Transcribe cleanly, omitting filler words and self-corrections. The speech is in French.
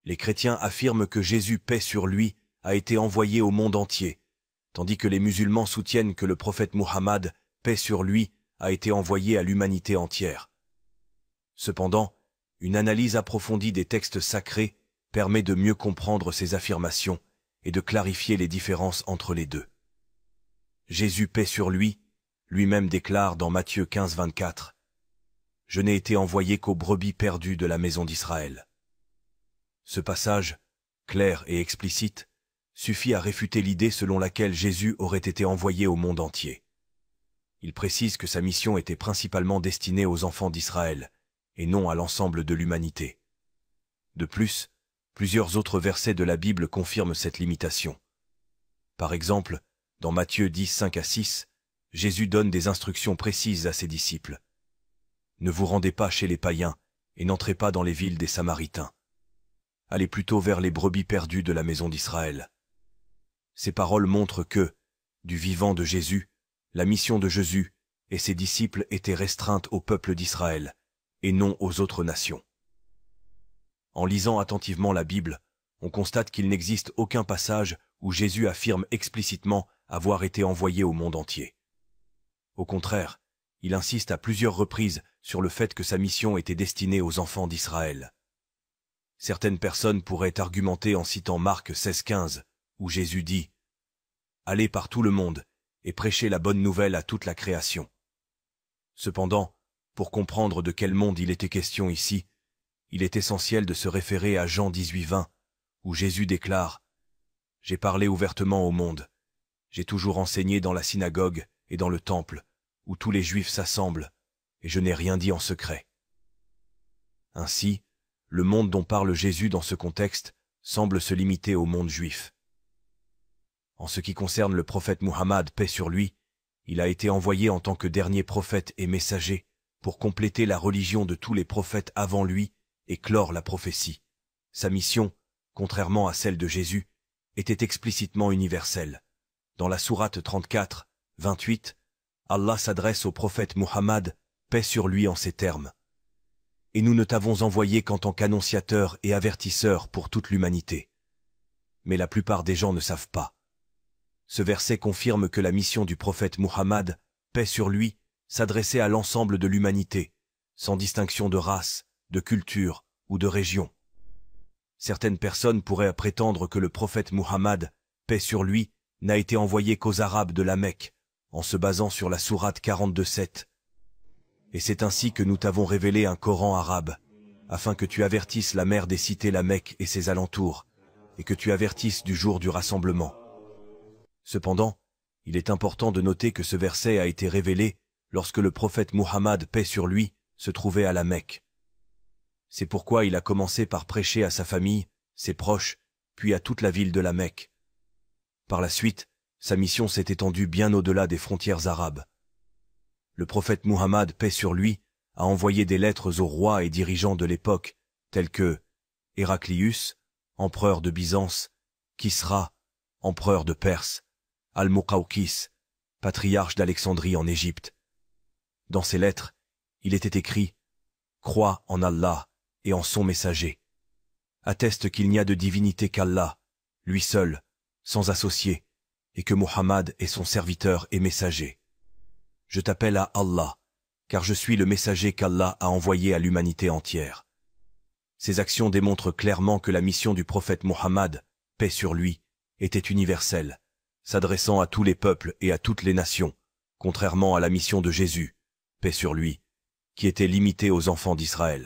Les chrétiens affirment que Jésus, paix sur lui, a été envoyé au monde entier, tandis que les musulmans soutiennent que le prophète Muhammad, paix sur lui, a été envoyé à l'humanité entière. Cependant, une analyse approfondie des textes sacrés permet de mieux comprendre ces affirmations et de clarifier les différences entre les deux. Jésus, paix sur lui, lui-même déclare dans Matthieu 15, 24 « Je n'ai été envoyé qu'aux brebis perdues de la maison d'Israël ». Ce passage, clair et explicite, suffit à réfuter l'idée selon laquelle Jésus aurait été envoyé au monde entier. Il précise que sa mission était principalement destinée aux enfants d'Israël, et non à l'ensemble de l'humanité. De plus, plusieurs autres versets de la Bible confirment cette limitation. Par exemple, dans Matthieu 10, 5 à 6, Jésus donne des instructions précises à ses disciples. « Ne vous rendez pas chez les païens, et n'entrez pas dans les villes des Samaritains. Allez plutôt vers les brebis perdues de la maison d'Israël. » Ces paroles montrent que, du vivant de Jésus, la mission de Jésus et ses disciples était restreinte au peuple d'Israël, et non aux autres nations. En lisant attentivement la Bible, on constate qu'il n'existe aucun passage où Jésus affirme explicitement avoir été envoyé au monde entier. Au contraire, il insiste à plusieurs reprises sur le fait que sa mission était destinée aux enfants d'Israël. Certaines personnes pourraient argumenter en citant Marc 16, 15, où Jésus dit « Allez par tout le monde et prêchez la bonne nouvelle à toute la création. » Cependant, pour comprendre de quel monde il était question ici, il est essentiel de se référer à Jean 18, 20, où Jésus déclare « J'ai parlé ouvertement au monde. J'ai toujours enseigné dans la synagogue et dans le temple, où tous les Juifs s'assemblent, et je n'ai rien dit en secret. » Ainsi, le monde dont parle Jésus dans ce contexte semble se limiter au monde juif. En ce qui concerne le prophète Muhammad, paix sur lui, il a été envoyé en tant que dernier prophète et messager pour compléter la religion de tous les prophètes avant lui et clore la prophétie. Sa mission, contrairement à celle de Jésus, était explicitement universelle. Dans la sourate 34, 28, Allah s'adresse au prophète Muhammad, paix sur lui en ces termes. « Et nous ne t'avons envoyé qu'en tant qu'annonciateur et avertisseur pour toute l'humanité. » Mais la plupart des gens ne savent pas. Ce verset confirme que la mission du prophète Muhammad, paix sur lui, s'adressait à l'ensemble de l'humanité, sans distinction de race, de culture ou de région. Certaines personnes pourraient prétendre que le prophète Muhammad, paix sur lui, n'a été envoyé qu'aux Arabes de la Mecque, en se basant sur la sourate 42:7. Et c'est ainsi que nous t'avons révélé un Coran arabe, afin que tu avertisses la mère des cités la Mecque et ses alentours, et que tu avertisses du jour du rassemblement. Cependant, il est important de noter que ce verset a été révélé lorsque le prophète Muhammad, paix sur lui, se trouvait à la Mecque. C'est pourquoi il a commencé par prêcher à sa famille, ses proches, puis à toute la ville de la Mecque. Par la suite, sa mission s'est étendue bien au-delà des frontières arabes. Le prophète Muhammad, paix sur lui, a envoyé des lettres aux rois et dirigeants de l'époque, tels que Héraclius, empereur de Byzance, Kisra, empereur de Perse, Al-Muqawqis, patriarche d'Alexandrie en Égypte. Dans ces lettres, il était écrit « Crois en Allah et en son messager. Atteste qu'il n'y a de divinité qu'Allah, lui seul, sans associé, et que Muhammad est son serviteur et messager. Je t'appelle à Allah, car je suis le messager qu'Allah a envoyé à l'humanité entière. » Ces actions démontrent clairement que la mission du prophète Muhammad, paix sur lui, était universelle, s'adressant à tous les peuples et à toutes les nations, contrairement à la mission de Jésus, paix sur lui, qui était limitée aux enfants d'Israël.